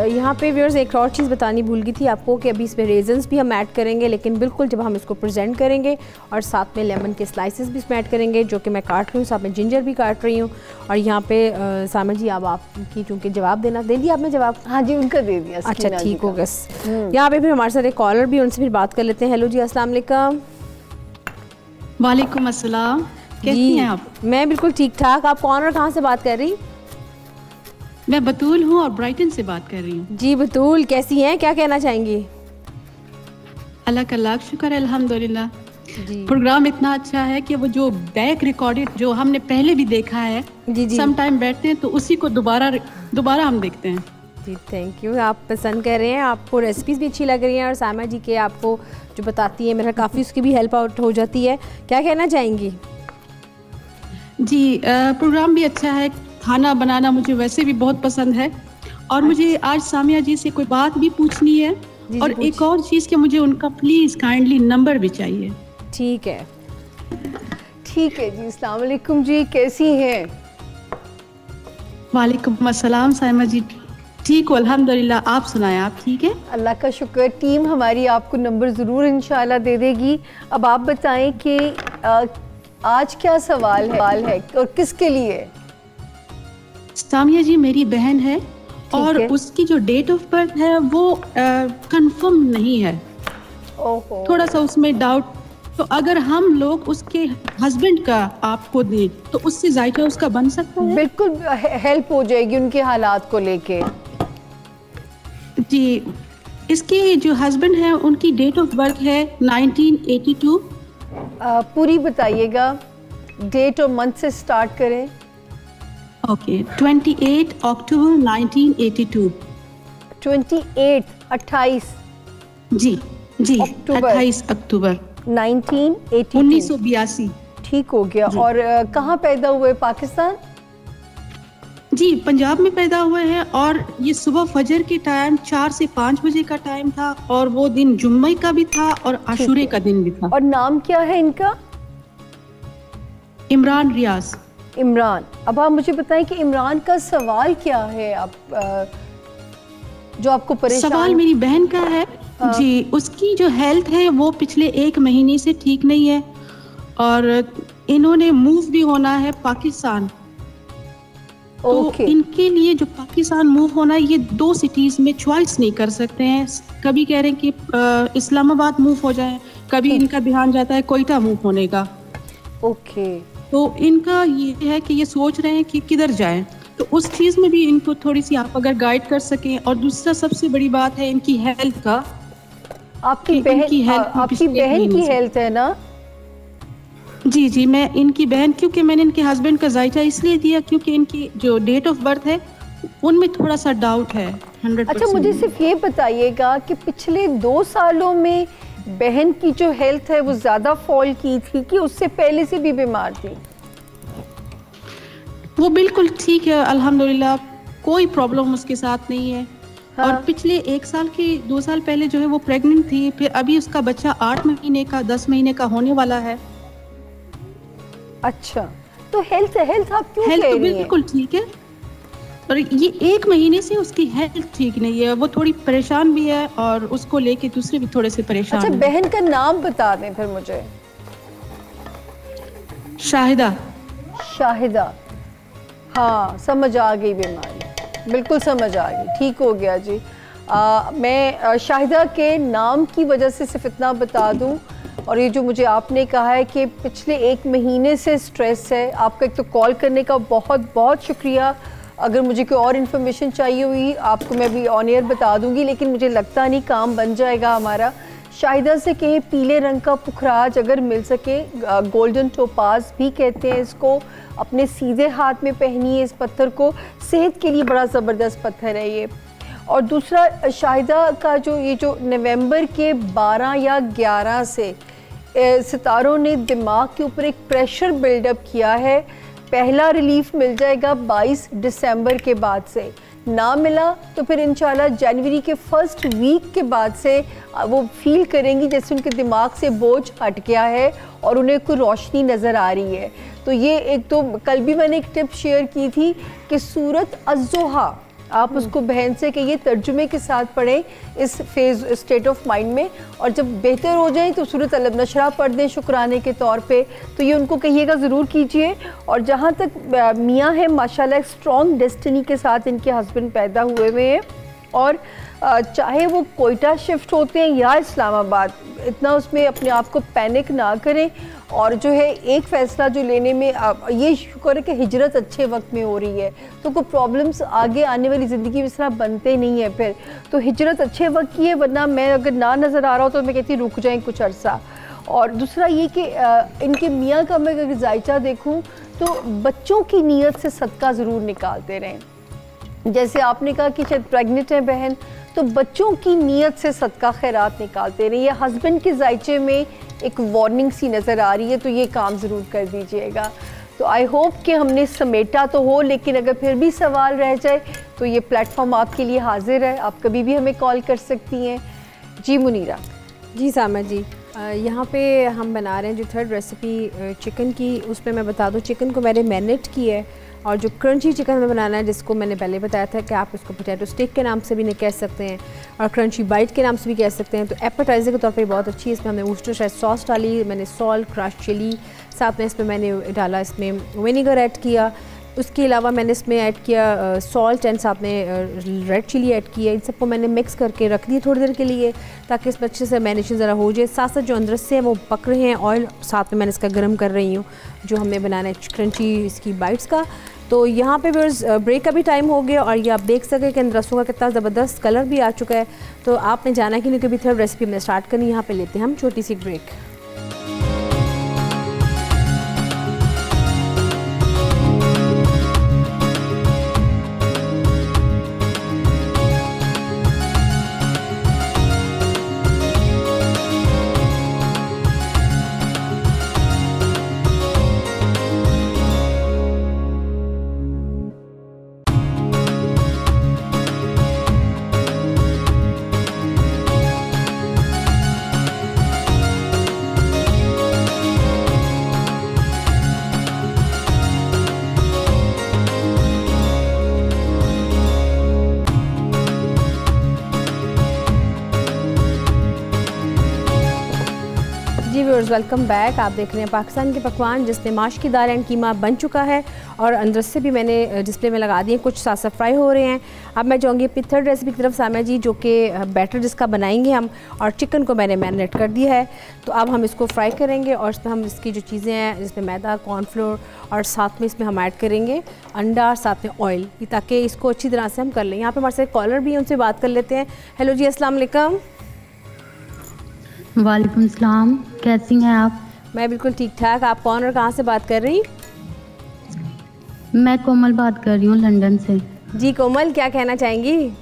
Speaker 1: यहाँ पे व्यूअर्स एक और चीज़ बतानी भूल गई थी आपको कि अभी इसमें रेजन्स भी हम ऐड करेंगे, लेकिन बिल्कुल जब हम इसको प्रेजेंट करेंगे, और साथ में लेमन के स्लाइसेस भी इसमें ऐड करेंगे, जो कि मैं काट रही हूँ, साथ में जिंजर भी काट रही हूँ। और यहाँ पे सामा जी अब आपकी चूँकि जवाब देना, दे दिया आपने जवाब?
Speaker 2: हाँ जी, उनका दे दिया।
Speaker 1: अच्छा ठीक हो गया। यहाँ पे फिर हमारे साथ एक कॉलर भी, उनसे फिर बात कर लेते हैं। हेलो जी, अस्सलाम वालेकुम।
Speaker 5: वालेकुम अस्सलाम, कैसी हैं आप?
Speaker 1: मैं बिल्कुल ठीक ठाक। आप कौन और कहाँ से बात कर रही?
Speaker 5: मैं बतूल हूँ और ब्राइटन से बात कर रही हूँ।
Speaker 1: जी बतूल, कैसी हैं, क्या कहना चाहेंगी?
Speaker 5: अल्लाह का लाख शुक्र है, अल्हम्दुलिल्लाह। प्रोग्राम इतना अच्छा है कि वो जो बैक रिकॉर्डेड जो हमने पहले भी देखा है, सम टाइम बैठते हैं तो उसी को दोबारा हम देखते हैं।
Speaker 1: जी थैंक यू, आप पसंद कर रहे हैं, आपको रेसिपीज़ भी अच्छी लग रही हैं, और सामा जी के आपको जो बताती है मेरा काफ़ी उसकी भी हेल्प आउट हो जाती है। क्या कहना चाहेंगी?
Speaker 5: जी प्रोग्राम भी अच्छा है, खाना बनाना मुझे वैसे भी बहुत पसंद है, और मुझे आज सामिया जी से कोई बात भी पूछनी है, और एक और चीज़ कि मुझे उनका प्लीज़ काइंडली नंबर भी चाहिए।
Speaker 1: ठीक है
Speaker 2: जी। अस्सलाम वालेकुम जी, कैसी हैं?
Speaker 5: वालेकुम अस्सलाम साइमा जी, ठीक हो अल्हम्दुलिल्लाह। आप सुनाएं, आप ठीक है?
Speaker 2: अल्लाह का शुक्र। टीम हमारी आपको नंबर ज़रूर इंशाल्लाह दे देगी। अब आप बताएं कि आज क्या सवाल है और किसके लिए?
Speaker 5: सामिया जी मेरी बहन है, और उसकी जो डेट ऑफ बर्थ है वो कंफर्म नहीं है।
Speaker 2: ओहो।
Speaker 5: थोड़ा सा उसमें डाउट, तो अगर हम लोग उसके हस्बैंड का आपको दें तो उससे जायका उसका बन सकता है?
Speaker 2: बिल्कुल हेल्प हो जाएगी उनके हालात को लेके।
Speaker 5: जी, इसके जो हस्बैंड है उनकी डेट ऑफ बर्थ है 1982।
Speaker 2: पूरी बताइएगा, डेट और मंथ से स्टार्ट करें।
Speaker 5: ओके, 28 अक्टूबर 1982।
Speaker 2: 28
Speaker 5: जी 28 अक्टूबर
Speaker 2: 1982। ठीक हो गया। और कहाँ पैदा हुए? पाकिस्तान?
Speaker 5: जी पंजाब में पैदा हुए हैं, और ये सुबह फजर के टाइम 4 से 5 बजे का टाइम था, और वो दिन जुम्मे का भी था और आशूरे का दिन भी था।
Speaker 2: और नाम क्या है इनका?
Speaker 5: इमरान रियाज।
Speaker 2: इमरान। अब आप मुझे बताएं कि इमरान का सवाल क्या है, आप जो आपको परेशान?
Speaker 5: सवाल मेरी बहन का है, जी, उसकी जो हेल्थ है वो पिछले 1 महीने से ठीक नहीं है और इन्होंने मूव भी होना है पाकिस्तान। तो इनके लिए जो पाकिस्तान मूव होना है, ये 2 सिटीज में चॉइस नहीं कर सकते हैं। कभी कह रहे हैं कि इस्लामाबाद मूव हो जाए, कभी इनका ध्यान जाता है कोयटा मूव होने का। तो इनका ये है कि ये सोच रहे हैं कि किधर जाएं। तो उस चीज में भी इनको थोड़ी सी आप अगर गाइड कर सकें। और दूसरा सबसे बड़ी बात है इनकी हेल्थ का।
Speaker 2: आपकी बहन की हेल्थ है ना?
Speaker 5: जी जी, मैं इनकी बहन, क्योंकि मैंने इनके हस्बैंड का जायचा इसलिए दिया क्योंकि इनकी जो डेट ऑफ बर्थ है उनमें थोड़ा सा डाउट है 100%।
Speaker 2: अच्छा, मुझे सिर्फ ये बताइएगा कि पिछले 2 सालों में बहन की जो हेल्थ है वो ज्यादा फॉल की थी कि उससे पहले से भी बीमार थी?
Speaker 5: वो बिल्कुल ठीक है अल्हम्दुलिल्लाह, कोई प्रॉब्लम उसके साथ नहीं है। हाँ। और पिछले 1 साल की 2 साल पहले जो है वो प्रेग्नेंट थी, फिर अभी उसका बच्चा 8 महीने का 10 महीने का होने वाला है।
Speaker 2: अच्छा, तो हेल्थ आप क्यों कह रही हैं?
Speaker 5: हेल्थ बिल्कुल ठीक है और ये 1 महीने से उसकी हेल्थ ठीक नहीं है, वो थोड़ी परेशान भी है और उसको लेके दूसरे भी थोड़े से परेशान।
Speaker 2: अच्छा, बहन का नाम बता दें फिर मुझे।
Speaker 5: शाहिदा।
Speaker 2: हाँ, समझ आ गई बीमारी, बिल्कुल समझ आ गई, ठीक हो गया जी। मैं शाहिदा के नाम की वजह से सिर्फ इतना बता दूं, और ये जो मुझे आपने कहा है कि पिछले 1 महीने से स्ट्रेस है, आपका एक तो कॉल करने का बहुत बहुत शुक्रिया। अगर मुझे कोई और इन्फॉर्मेशन चाहिए हुई आपको मैं भी ऑन एयर बता दूंगी, लेकिन मुझे लगता नहीं काम बन जाएगा हमारा। शाहिदा से कहीं पीले रंग का पुखराज अगर मिल सके, गोल्डन टोपाज भी कहते हैं इसको, अपने सीधे हाथ में पहनिए इस पत्थर को, सेहत के लिए बड़ा ज़बरदस्त पत्थर है ये। और दूसरा, शाहिदा का ये जो नवंबर के 12 या 11 से सितारों ने दिमाग के ऊपर एक प्रेशर बिल्डअप किया है। पहला रिलीफ मिल जाएगा 22 दिसंबर के बाद से, ना मिला तो फिर इंशाल्लाह जनवरी के फर्स्ट वीक के बाद से वो फील करेंगी जैसे उनके दिमाग से बोझ हट गया है और उन्हें कोई रोशनी नज़र आ रही है। तो ये एक तो कल भी मैंने एक टिप शेयर की थी कि सूरत अज़्ज़ोहा आप उसको बहन से कहिए तर्जुमे के साथ पढ़ें इस फेज स्टेट ऑफ माइंड में, और जब बेहतर हो जाए तो सूरत अल नशरा पढ़ दें शुक्राने के तौर पे। तो ये उनको कहिएगा ज़रूर कीजिए। और जहाँ तक मियाँ है, माशाल्लाह एक स्ट्रॉन्ग डेस्टिनी के साथ इनके हस्बैंड पैदा हुए हैं, और चाहे वो कोयटा शिफ्ट होते हैं या इस्लामाबाद, इतना उसमें अपने आप को पैनिक ना करें। और जो है एक फ़ैसला जो लेने में ये शुक्र है कि हिजरत अच्छे वक्त में हो रही है, तो कोई प्रॉब्लम्स आगे आने वाली ज़िंदगी में इस तरह बनते नहीं है फिर। तो हिजरत अच्छे वक्त की है, वरना मैं अगर ना नज़र आ रहा हो तो मैं कहती रुक जाएं कुछ अर्सा। और दूसरा ये कि इनके मियाँ का मैं अगर जायचा देखूँ तो बच्चों की नीयत से सदका ज़रूर निकालते रहें। जैसे आपने कहा कि शायद प्रेग्नेंट है बहन, तो बच्चों की नीयत से सदका खैरात निकालते रहिए। हस्बैंड के जायचे में एक वार्निंग सी नज़र आ रही है, तो ये काम ज़रूर कर दीजिएगा। तो आई होप कि हमने समेटा तो हो, लेकिन अगर फिर भी सवाल रह जाए तो ये प्लेटफॉर्म आपके लिए हाजिर है, आप कभी भी हमें कॉल कर सकती हैं। जी मुनीरा।
Speaker 1: जी सामा जी, यहाँ पे हम बना रहे हैं जो थर्ड रेसिपी चिकन की, उसमें मैं बता दूँ चिकन को मैंने मैरिनेट की है, और जो क्रंची चिकन हमें बनाना है जिसको मैंने पहले बताया था कि आप इसको पोटैटो स्टिक के नाम से भी नहीं कह सकते हैं और क्रंची बाइट के नाम से भी कह सकते हैं। तो एपेटाइज़र के तौर पे बहुत अच्छी है। इसमें हमने वुस्टरशायर सॉस डाली, मैंने सॉल्ट, क्रश चिली, साथ में इसमें मैंने डाला इसमें विनेगर ऐड किया, उसके अलावा मैंने इसमें ऐड किया सॉल्ट एंड साथ में रेड चिली ऐड किया। इन सबको मैंने मिक्स करके रख दिया थोड़ी देर के लिए ताकि इसमें अच्छे से मैरिनेशन ज़रा हो जाए। साथ साथ जो अंदर से है वो पक रहे हैं, ऑयल साथ में मैंने इसका गर्म कर रही हूँ जो हमें बनाना है क्रंची इसकी बाइट्स का। तो यहाँ पे बस ब्रेक का भी टाइम हो गया और ये आप देख सकें कि अंदर रसों का कितना ज़बरदस्त कलर भी आ चुका है। तो आपने जाना कि नहीं कभी थर्ड रेसिपी में स्टार्ट करनी, यहाँ पे लेते हैं हम छोटी सी ब्रेक। Viewers, welcome back. आप देख रहे हैं पाकिस्तान के पकवान, जिसमें माश की दाल एंड कीमा बन चुका है और अंदर से भी मैंने डिस्प्ले में लगा दिए, कुछ साथ साथ फ्राई हो रहे हैं। अब मैं जाऊँगी अपनी थर्ड रेसिपी की तरफ, सामिया जी, जो कि बैटर जिसका बनाएंगे हम, और चिकन को मैंने मैरिनेट कर दिया है। तो अब हम इसको फ्राई करेंगे और इसमें हम इसकी जो चीज़ें हैं, जिसमें मैदा, कॉर्नफ्लोर और साथ में इसमें हम ऐड करेंगे अंडा, साथ में ऑयल, ताकि इसको अच्छी तरह से हम कर लें। यहाँ पर हमारे साथ कॉलर भी हैं, उनसे बात कर लेते हैं। हेलो जी, अस्सलाम वालेकुम।
Speaker 6: वालेकुम सलाम, कैसी हैं आप?
Speaker 1: मैं बिल्कुल ठीक ठाक। आप कौन और कहाँ से बात कर रही?
Speaker 6: मैं कोमल बात कर रही हूँ, लंदन से।
Speaker 1: जी कोमल, क्या कहना चाहेंगी?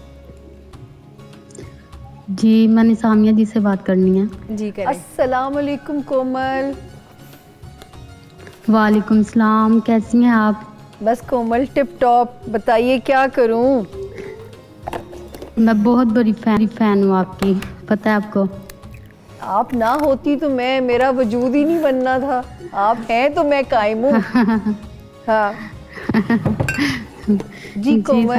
Speaker 6: जी, मैंने सामिया जी से बात करनी है।
Speaker 1: जी करें।
Speaker 2: अस्सलाम वालेकुम कोमल।
Speaker 6: वालेकुम सलाम, कैसी हैं आप?
Speaker 2: बस कोमल टिप टॉप, बताइए क्या करूं?
Speaker 6: मैं बहुत बड़ी फैन हूँ आपकी, पता है आपको।
Speaker 2: आप ना होती तो मेरा वजूद ही नहीं बनना था। आप हैं तो मैं कायम हूँ। हाँ जी कोमल,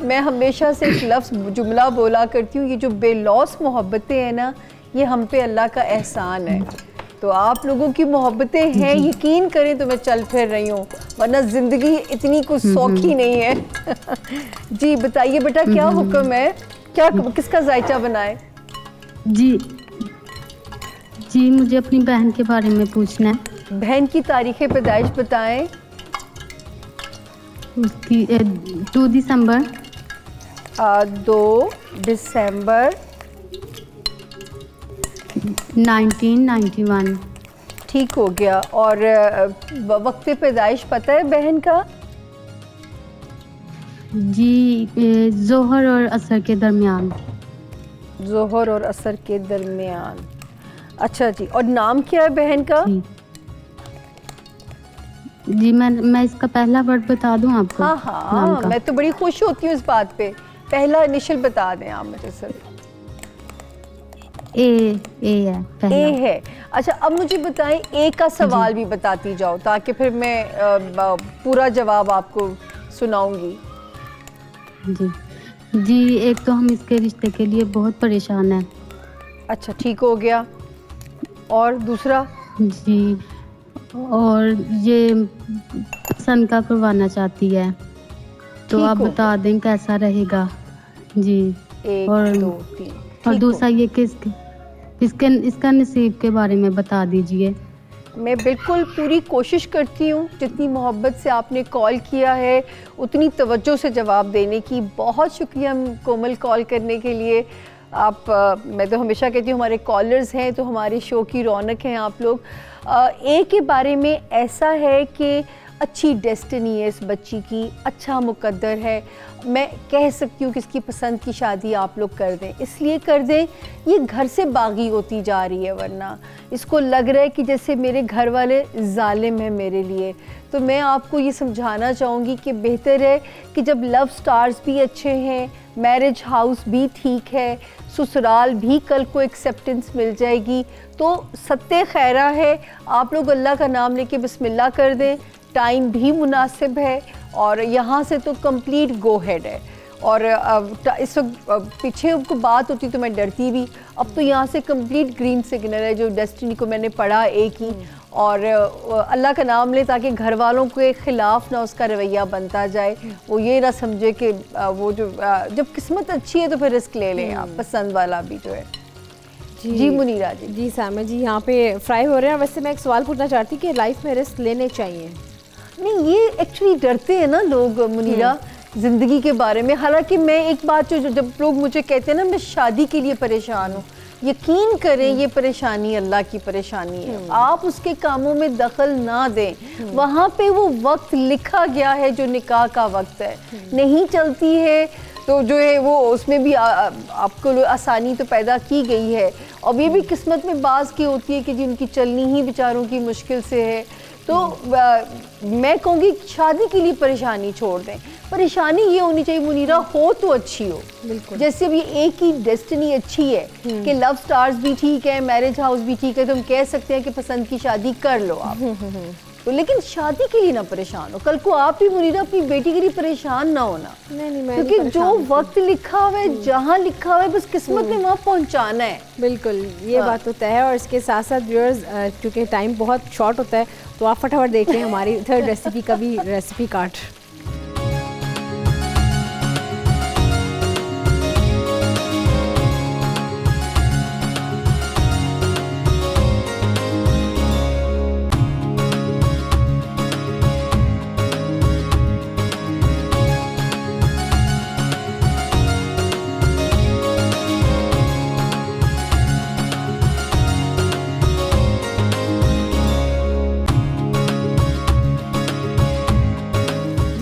Speaker 2: मैं हमेशा से एक लफ्ज़ जुमला बोला करती हूँ, ये जो बेलौस मोहब्बतें हैं ना, ये हम पे अल्लाह का एहसान है। तो आप लोगों की मोहब्बतें हैं, यकीन करें तो मैं चल फिर रही हूँ, वरना ज़िंदगी इतनी कुछ सौखी नहीं है। जी बताइए बेटा, क्या हुक्म है? क्या किसका जायचा बनाए?
Speaker 6: जी, मुझे अपनी बहन के बारे में पूछना है।
Speaker 2: बहन की तारीख़ पैदाइश बताएं।
Speaker 6: उसकी 2 दिसंबर
Speaker 2: 2 दिसंबर
Speaker 6: 1991।
Speaker 2: ठीक हो गया। और वक्त पैदाइश पता है बहन का?
Speaker 6: जी, जोहर और असर के दरमियान।
Speaker 2: जोहर और असर के दरमियान, अच्छा जी। और नाम क्या है बहन का?
Speaker 6: जी, मैं इसका पहला वर्ड बता दूं आपको?
Speaker 2: हाँ, मैं तो बड़ी खुश होती हूँ इस बात पे। पहला इनिशियल बता दें आप मुझे सिर्फ।
Speaker 6: ए है पहला।
Speaker 2: ए है। अच्छा, अब मुझे बताएं, ए का सवाल भी बताती जाओ, ताकि फिर मैं पूरा जवाब आपको सुनाऊंगी।
Speaker 6: जी, एक तो हम इसके रिश्ते के लिए बहुत परेशान हैं।
Speaker 2: अच्छा, ठीक हो गया। और दूसरा?
Speaker 6: जी, और ये सन का करवाना चाहती है, तो आप बता दें कैसा रहेगा। जी,
Speaker 2: 1 2 3।
Speaker 6: और दूसरा ये कि इसका नसीब के बारे में बता दीजिए।
Speaker 2: मैं बिल्कुल पूरी कोशिश करती हूँ, जितनी मोहब्बत से आपने कॉल किया है उतनी तवज्जो से जवाब देने की। बहुत शुक्रिया कोमल कॉल करने के लिए। आप मैं तो हमेशा कहती हूँ, हमारे कॉलर्स हैं तो हमारे शो की रौनक हैं आप लोग। ए के बारे में ऐसा है कि अच्छी डेस्टिनी है इस बच्ची की, अच्छा मुकद्दर है। मैं कह सकती हूँ कि इसकी पसंद की शादी आप लोग कर दें, इसलिए कर दें, ये घर से बागी होती जा रही है, वरना इसको लग रहा है कि जैसे मेरे घर वाले जालिम हैं मेरे लिए। तो मैं आपको ये समझाना चाहूँगी कि बेहतर है कि जब लव स्टार्स भी अच्छे हैं, मैरिज हाउस भी ठीक है, ससुराल भी कल को एक्सेप्टेंस मिल जाएगी, तो सत्ते खैरा है। आप लोग अल्लाह का नाम लेके बिस्मिल्लाह कर दें, टाइम भी मुनासिब है और यहाँ से तो कंप्लीट गो हेड है। और इस वक्त पीछे उनको बात होती तो मैं डरती भी, अब तो यहाँ से कंप्लीट ग्रीन सिग्नल है जो डेस्टिनी को मैंने पढ़ा एक ही। और अल्लाह का नाम ले ताकि घर वालों के ख़िलाफ़ ना उसका रवैया बनता जाए, वो ये ना समझे कि वो जो जब किस्मत अच्छी है तो फिर रिस्क ले लें आप, पसंद वाला भी जो है। जी मुनीरा जी।
Speaker 1: जी सामिया जी, यहाँ पे फ्राई हो रहे हैं। वैसे मैं एक सवाल पूछना चाहती कि लाइफ में रिस्क लेने चाहिए?
Speaker 2: नहीं, ये एक्चुअली डरते हैं ना लोग मुनीरा ज़िंदगी के बारे में। हालांकि मैं एक बात जो जब लोग मुझे कहते हैं ना मैं शादी के लिए परेशान हूँ, यकीन करें ये परेशानी अल्लाह की परेशानी है। आप उसके कामों में दखल ना दें। वहाँ पे वो वक्त लिखा गया है जो निकाह का वक्त है, नहीं चलती है तो जो है वो उसमें भी आपको आसानी तो पैदा की गई है। और ये भी किस्मत में बाज़ की होती है कि जिनकी चलनी ही बेचारों की मुश्किल से है। तो मैं कहूँगी शादी के लिए परेशानी छोड़ दें। परेशानी ये होनी चाहिए मुनीरा, हो तो अच्छी हो। बिल्कुल, जैसे अभी एक ही डेस्टिनी अच्छी है कि लव स्टार्स भी ठीक है, मैरिज हाउस भी ठीक है, तो हम कह सकते हैं कि पसंद की शादी कर लो आप। तो लेकिन शादी के लिए ना परेशान हो, कल को आप भी मुनीरा अपनी बेटी के लिए परेशान ना होना।
Speaker 1: नहीं, मैं
Speaker 2: क्योंकि जो वक्त लिखा हुआ है, जहाँ लिखा हुआ है, बस किस्मत ने वहाँ पहुँचाना है।
Speaker 1: बिल्कुल, ये बात तो तय है। और इसके साथ साथ व्यूअर्स, क्योंकि टाइम बहुत शॉर्ट होता है, तो आप फटाफट देख लें हमारी थर्ड रेसिपी का भी रेसिपी कार्ड।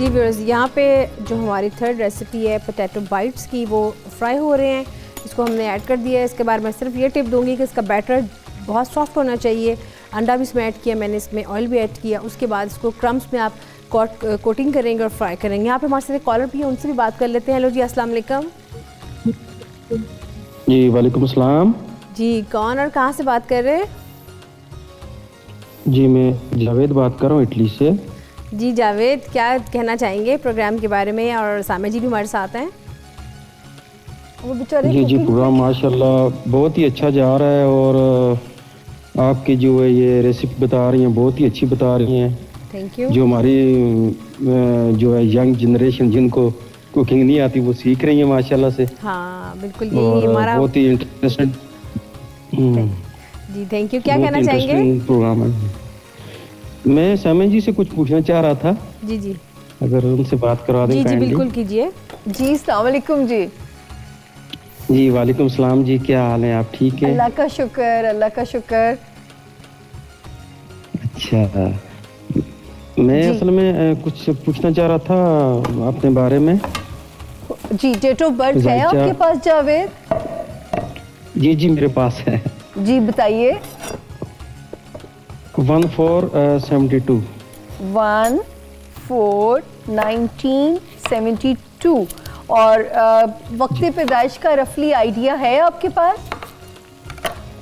Speaker 1: व्यूअर्स, यहाँ पे जो हमारी थर्ड रेसिपी है पोटैटो बाइट्स की, वो फ्राई हो रहे हैं। इसको हमने ऐड कर दिया है। इसके बाद मैं सिर्फ ये टिप दूंगी कि इसका बैटर बहुत सॉफ्ट होना चाहिए। अंडा भी इसमें ऐड किया मैंने, इसमें ऑयल भी ऐड किया। उसके बाद इसको क्रम्स में आप कोटिंग करेंगे और फ्राई करेंगे। यहाँ पे हमारे साथ कॉलर भी है, उनसे भी बात कर लेते हैं। हेलो जी, अस्सलाम वालेकुम।
Speaker 7: जी वालेकुम अस्सलाम।
Speaker 1: जी, कौन और कहाँ से बात कर रहे हैं?
Speaker 7: जी मैं जावेद बात कर रहा हूँ इटली से।
Speaker 1: जी जावेद, क्या कहना चाहेंगे प्रोग्राम के बारे में? और सामिया जी भी हमारे साथ हैं।
Speaker 2: वो बेचारे
Speaker 7: जी प्रोग्राम माशाल्लाह बहुत ही अच्छा जा रहा है। और आपकी जो है ये रेसिपी बता रही हैं, बहुत ही अच्छी बता रही हैं।
Speaker 1: Thank you.
Speaker 7: जो हमारी जो है यंग जनरेशन जिनको कुकिंग नहीं आती, वो सीख रही हैं माशाल्लाह से।
Speaker 1: हाँ बिल्कुल, यही हमारा
Speaker 7: बहुत ही इंटरेस्टेड।
Speaker 1: जी थैंक यू। क्या कहना चाहेंगे?
Speaker 7: प्रोग्राम है। मैं सामिया जी से कुछ पूछना चाह रहा था।
Speaker 1: जी जी,
Speaker 7: अगर उनसे बात करवा दें।
Speaker 1: जी बिल्कुल कीजिए।
Speaker 2: जी अस्सलाम वालेकुम जी।
Speaker 7: जी वालेकुम सलाम जी, क्या हाल है? आप ठीक हैं?
Speaker 2: अल्लाह का शुक्र, अल्लाह का शुक्र।
Speaker 7: अच्छा, मैं असल में कुछ पूछना चाह रहा था अपने बारे में।
Speaker 2: जी, डेट ऑफ बर्थ है आपके पास जावेद?
Speaker 7: जी जी मेरे पास है।
Speaker 2: जी बताइए।
Speaker 7: 1472।
Speaker 2: 1972। और वक्त पैदाइश का रफली आइडिया है आपके पास?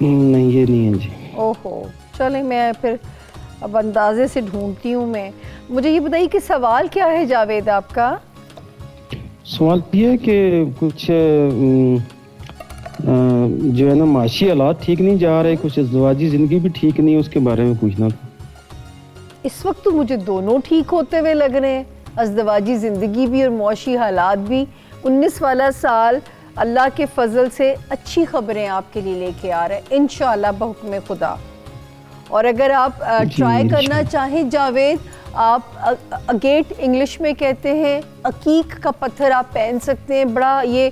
Speaker 7: नहीं, ये नहीं है जी।
Speaker 2: ओहो, चले मैं फिर अब अंदाजे से ढूंढती हूँ मैं। मुझे ये बताइए कि सवाल क्या है जावेद आपका?
Speaker 7: सवाल ये है कि कुछ जो है ना माशी हालात ठीक नहीं जा रहे, कुछ ज़िंदगी ज़िंदगी भी ठीक नहीं है, उसके बारे में पूछना था।
Speaker 2: इस वक्त तो मुझे दोनों ठीक होते हुए लग रहे हैं, अज़दवाजी ज़िंदगी भी और मौशी हालात भी। 19 वाला साल अल्लाह के फजल से अच्छी खबरें आपके लिए लेके आ रहे हैं इंशाअल्लाह बहुक्म खुदा। और अगर आप ट्राई करना चाहें जावेद, आप अगेट इंग्लिश में कहते हैं, अकीक का पत्थर आप पहन सकते हैं। बड़ा ये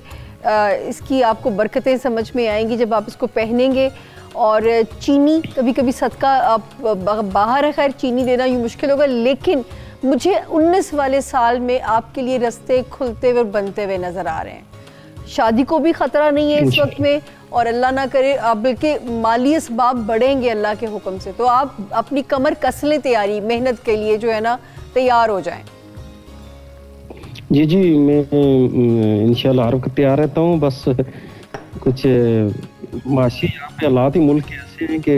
Speaker 2: इसकी आपको बरकतें समझ में आएंगी जब आप इसको पहनेंगे। और चीनी कभी कभी सदका आप बाहर है, खैर चीनी देना यूँ मुश्किल होगा, लेकिन मुझे 19 वाले साल में आपके लिए रास्ते खुलते हुए और बनते हुए नज़र आ रहे हैं। शादी को भी ख़तरा नहीं है इस वक्त में, और अल्लाह ना करे आप बल्कि माली असबाब बढ़ेंगे अल्लाह के हुक्म से। तो आप अपनी कमर कस लें, तैयारी मेहनत के लिए जो है ना तैयार हो जाएं।
Speaker 7: जी जी मैं इंशाल्लाह हर वक्त तैयार रहता हूँ। बस कुछ माशी यहाँ पे हालात ही मुल्क ऐसे हैं कि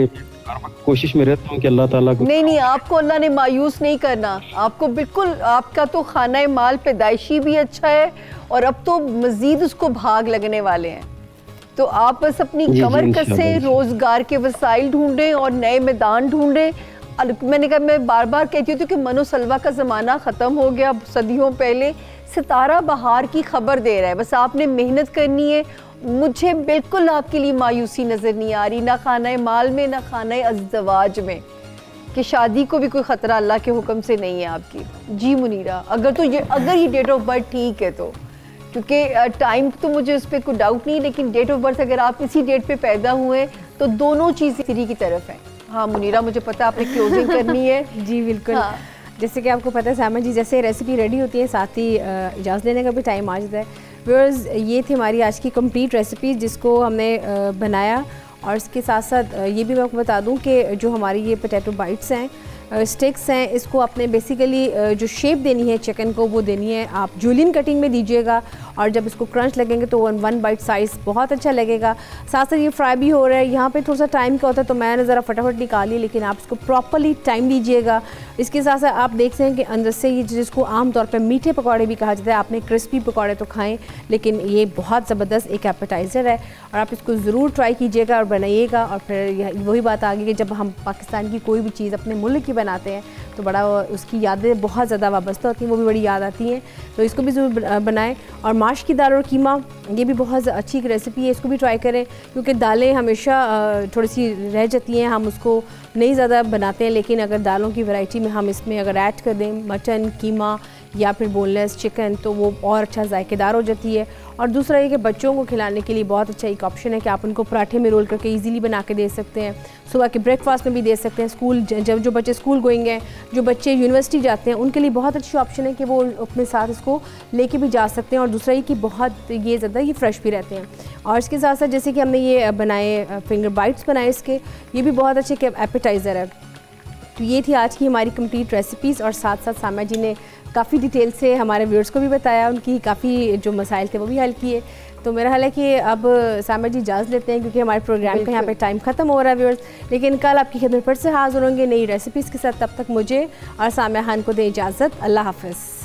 Speaker 7: हर वक्त कोशिश में रहता हूँ कि अल्लाह ताला को।
Speaker 2: नहीं, आपको अल्लाह ने मायूस नहीं करना। आपको बिल्कुल, आपका तो खाना माल पैदाइशी भी अच्छा है और अब तो मजीद उसको भाग लगने वाले हैं। तो आप बस अपनी कमर कसे, रोजगार के वसाइल ढूंढें और नए मैदान ढूंढें। मैंने कहा, मैं बार बार कहती हूँ कि मनो सलवा का ज़माना ख़त्म हो गया सदियों पहले। सितारा बहार की खबर दे रहा है, बस आपने मेहनत करनी है। मुझे बिल्कुल आपके लिए मायूसी नज़र नहीं आ रही, ना खाना माल में, ना खाना अज़दवाज में, कि शादी को भी कोई ख़तरा अल्लाह के हुक्म से नहीं है आपकी। जी मुनीरा, अगर ये डेट ऑफ बर्थ ठीक है तो, क्योंकि टाइम तो मुझे उस पर कोई डाउट नहीं, लेकिन डेट ऑफ बर्थ अगर आप इसी डेट पे पैदा हुए तो दोनों चीज़ें सीधी की तरफ हैं। हाँ मुनीरा, मुझे पता आपने क्लोजिंग करनी है।
Speaker 1: जी बिल्कुल। हाँ। जैसे कि आपको पता है सामिया जी, जैसे रेसिपी रेडी होती है साथ ही इजाज़त लेने का भी टाइम आ जाता है। व्यूअर्स, ये थी हमारी आज की कंप्लीट रेसिपी जिसको हमने बनाया। और इसके साथ साथ ये भी मैं आपको बता दूं कि जो हमारी ये पोटैटो बाइट्स हैं, स्टिक्स हैं, इसको आपने बेसिकली जो शेप देनी है चिकन को वो देनी है, आप जूलियन कटिंग में दीजिएगा और जब इसको क्रंच लगेंगे तो 1 बाइट साइज़ बहुत अच्छा लगेगा। साथ साथ ये फ्राई भी हो रहा है, यहाँ पे थोड़ा सा टाइम का होता है तो मैंने ज़रा फटाफट निकाली, लेकिन आप इसको प्रॉपरली टाइम दीजिएगा। इसके साथ साथ आप देख सकते हैं कि अंदर से ये जिसको आमतौर पर मीठे पकौड़े भी कहा जाता है, आपने क्रिस्पी पकौड़े तो खाएँ, लेकिन ये बहुत ज़बरदस्त एक एपेटाइज़र है और आप इसको ज़रूर ट्राई कीजिएगा और बनाइएगा। और फिर वही बात आ गई कि जब हम पाकिस्तान की कोई भी चीज़ अपने मुल्क की बनाते हैं तो बड़ा उसकी यादें बहुत ज़्यादा वाबस्ता होती हैं, वो भी बड़ी याद आती हैं, तो इसको भी ज़रूर बनाएं। और माश की दाल और कीमा ये भी बहुत अच्छी एक रेसिपी है, इसको भी ट्राई करें, क्योंकि दालें हमेशा थोड़ी सी रह जाती हैं, हम उसको नहीं ज़्यादा बनाते हैं, लेकिन अगर दालों की वैरायटी में हम इसमें अगर ऐड कर दें मटन, कीमा या फिर बोनलेस चिकन तो वो और अच्छा जायकेदार हो जाती है। और दूसरा ये कि बच्चों को खिलाने के लिए बहुत अच्छा एक ऑप्शन है कि आप उनको पराठे में रोल करके इजीली बना के दे सकते हैं, सुबह के ब्रेकफास्ट में भी दे सकते हैं। स्कूल जब जो बच्चे स्कूल गोइंग हैं, जो बच्चे यूनिवर्सिटी जाते हैं, उनके लिए बहुत अच्छी ऑप्शन है कि वो अपने साथ इसको लेके भी जा सकते हैं। और दूसरा ये कि बहुत ये ज़्यादा ये फ्रेश भी रहते हैं। और इसके साथ साथ जैसे कि हमने ये बनाए फिंगर बाइट्स बनाए इसके, ये भी बहुत अच्छे एपेटाइज़र है। तो ये थी आज की हमारी कंप्लीट रेसिपीज़ और साथ साथ सामिया जी ने काफ़ी डिटेल से हमारे व्यूअर्स को भी बताया, उनकी काफ़ी जो मसाइल थे वो भी हल किए। तो मेरा हाल है कि अब सामिया जी इजाज़त लेते हैं क्योंकि हमारे प्रोग्राम का यहाँ पे टाइम ख़त्म हो रहा है व्यूअर्स, लेकिन कल आपकी खिदमत फिर से हाज़िर होंगे नई रेसिपीज़ के साथ। तब तक मुझे और सामिया खान को दें इजाज़त। अल्लाह हाफ़िज़।